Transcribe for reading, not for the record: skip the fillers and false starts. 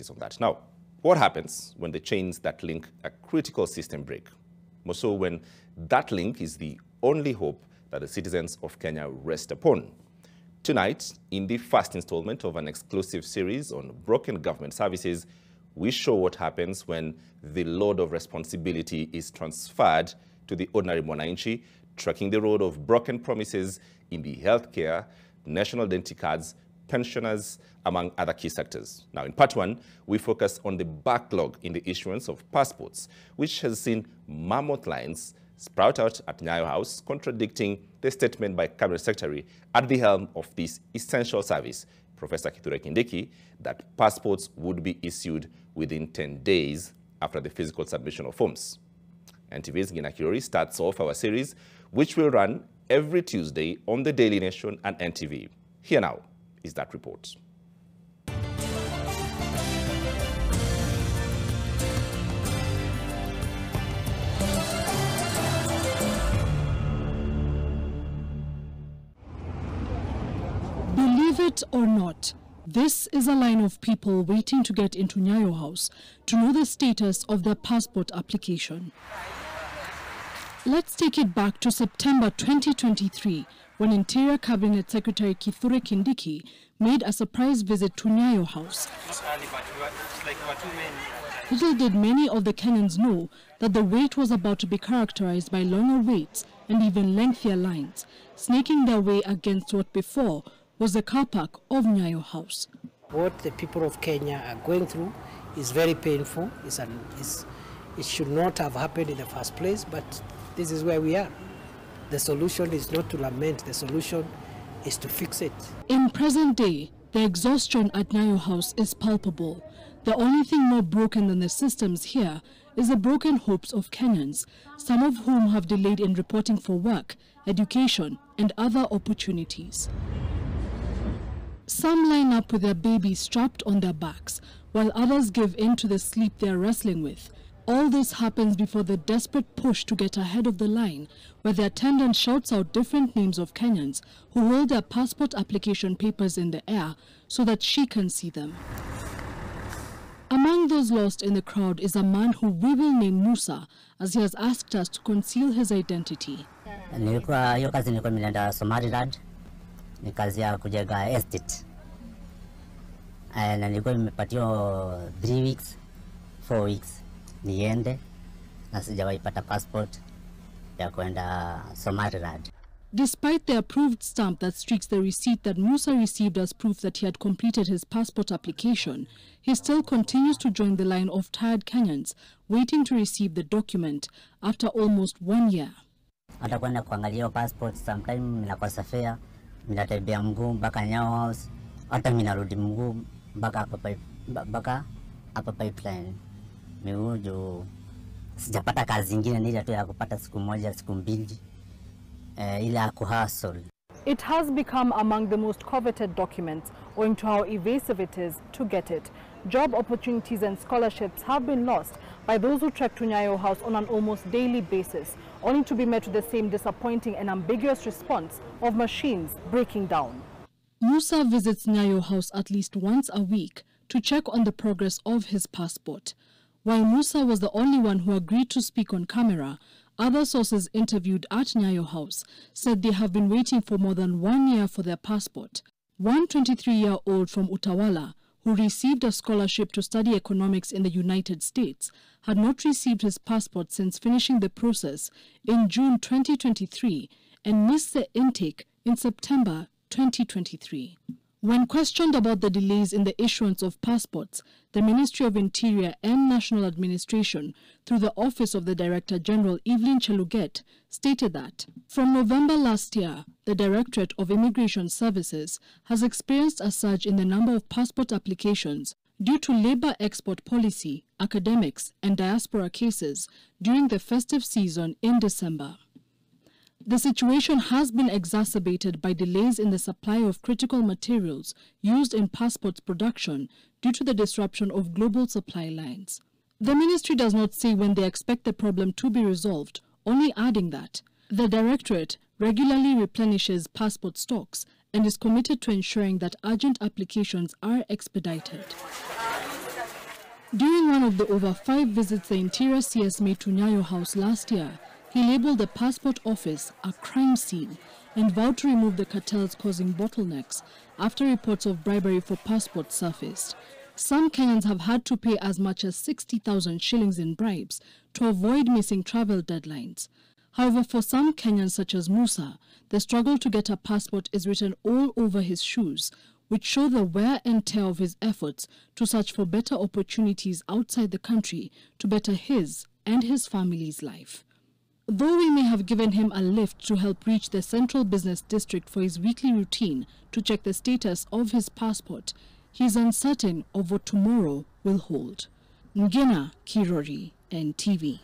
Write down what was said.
on that. Now, what happens when the chains that link a critical system break? More so when that link is the only hope that the citizens of Kenya rest upon. Tonight, in the first installment of an exclusive series on broken government services, we show what happens when the load of responsibility is transferred to the ordinary mwananchi, tracking the road of broken promises in the healthcare, national identity cards, pensioners, among other key sectors. Now, in part one, we focus on the backlog in the issuance of passports, which has seen mammoth lines sprout out at Nyayo House, contradicting the statement by Cabinet Secretary at the helm of this essential service, Professor Kithure Kindiki, that passports would be issued within 10 days after the physical submission of forms. NTV's Gina Kirori starts off our series, which will run every Tuesday on the Daily Nation and NTV. Here now is that report. Believe it or not, this is a line of people waiting to get into Nyayo House to know the status of their passport application. Let's take it back to September 2023, when Interior Cabinet Secretary Kithure Kindiki made a surprise visit to Nyayo House. Little did many of the Kenyans know that the wait was about to be characterized by longer waits and even lengthier lines, snaking their way against what before was the car park of Nyayo House. What the people of Kenya are going through is very painful. It should not have happened in the first place, but this is where we are. The solution is not to lament, the solution is to fix it. In present day, the exhaustion at Nyayo House is palpable. The only thing more broken than the systems here is the broken hopes of Kenyans, some of whom have delayed in reporting for work, education, and other opportunities. Some line up with their babies strapped on their backs, while others give in to the sleep they are wrestling with. All this happens before the desperate push to get ahead of the line, where the attendant shouts out different names of Kenyans who hold their passport application papers in the air so that she can see them. Among those lost in the crowd is a man who we will name Musa, as he has asked us to conceal his identity. Ni kazi ya kujenga estate. Na nilikuwa nimepatiwa 3 weeks, 4 weeks niende na sijawahi pata passport ya kwenda Somaliland. Despite the approved stamp that streaks the receipt that Musa received as proof that he had completed his passport application, he still continues to join the line of tired Kenyans waiting to receive the document after almost 1 year. Hata kwenda kuangalia passport sometime ninakosa fare. Minatembea mguu mpaka Nyayo House, hata minarudi mguu mpaka hapa pipeline. Miguu sijapata kazi zingine, nila tu ya kupata siku moja siku mbili ile ya kuhustle. It has become among the most coveted documents owing to how evasive it is to get it. Job opportunities and scholarships have been lost by those who trek to Nyayo House on an almost daily basis, only to be met with the same disappointing and ambiguous response of machines breaking down. Musa visits Nyayo House at least once a week to check on the progress of his passport. While Musa was the only one who agreed to speak on camera, other sources interviewed at Nyayo House said they have been waiting for more than 1 year for their passport. One 23-year-old from Utawala, who received a scholarship to study economics in the United States, had not received his passport since finishing the process in June 2023 and missed the intake in September 2023. When questioned about the delays in the issuance of passports, the Ministry of Interior and National Administration, through the Office of the Director General Evelyn Cheluget, stated that from November last year, the Directorate of Immigration Services has experienced a surge in the number of passport applications due to labor export policy, academics, and diaspora cases during the festive season in December. The situation has been exacerbated by delays in the supply of critical materials used in passports production due to the disruption of global supply lines. The ministry does not say when they expect the problem to be resolved, only adding that the Directorate regularly replenishes passport stocks and is committed to ensuring that urgent applications are expedited. During one of the over 5 visits the Interior CS made to Nyayo House last year, he labelled the passport office a crime scene and vowed to remove the cartels causing bottlenecks after reports of bribery for passports surfaced. Some Kenyans have had to pay as much as 60,000 shillings in bribes to avoid missing travel deadlines. However, for some Kenyans such as Musa, the struggle to get a passport is written all over his shoes, which show the wear and tear of his efforts to search for better opportunities outside the country to better his and his family's life. Though we may have given him a lift to help reach the Central Business District for his weekly routine to check the status of his passport, he is uncertain of what tomorrow will hold. Ngina Kirori, NTV.